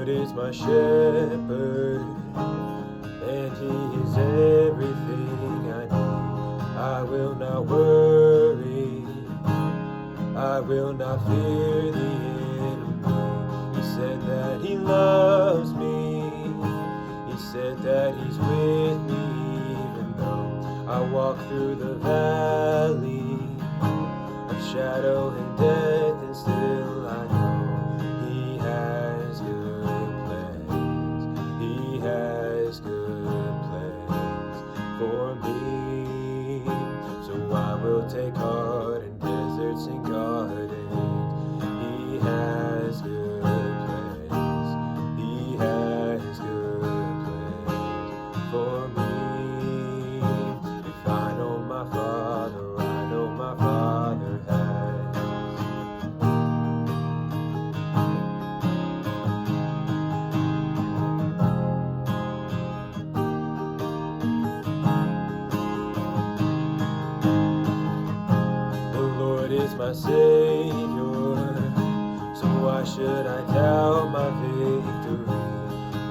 Lord is my shepherd, and He is everything I need. I will not worry, I will not fear the enemy. He said that He loves me, He said that He's with me, even though I walk through the valley of shadow and death, and still I know He has good plans. He has good plans for me. So I will take heart in deserts and gardens. He has good plans. He has good plans for me. If I know my Father, I know my Father has. The Lord is my Savior, so why should I doubt my victory?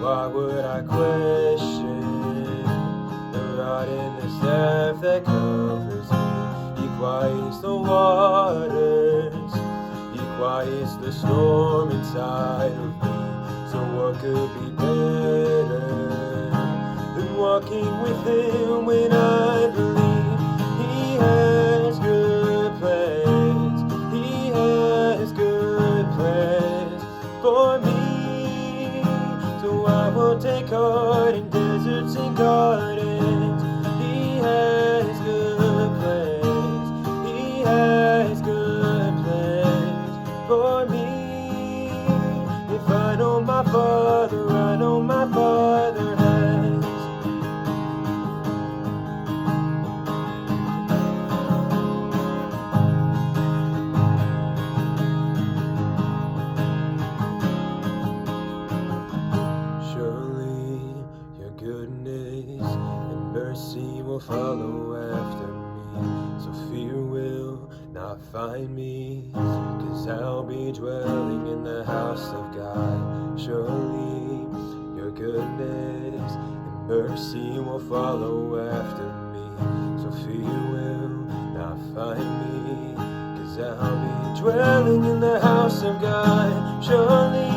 Why would I question the rod and the staff that covers me? He quiets the waters, He quiets the storm inside of me. So what could be better than walking with Him when I believe He has good plans? He has good plans for me. So I will take heart in deserts and gardens. He has good plans. He has good plans for me. If I know my Father, I know my Father has. Surely your goodness and mercy will follow after me, so fear will not find me, 'cause I'll be dwelling in the house of God. Surely your goodness and mercy will follow after me, so fear will not find me, 'cause I'll be dwelling in the house of God. Surely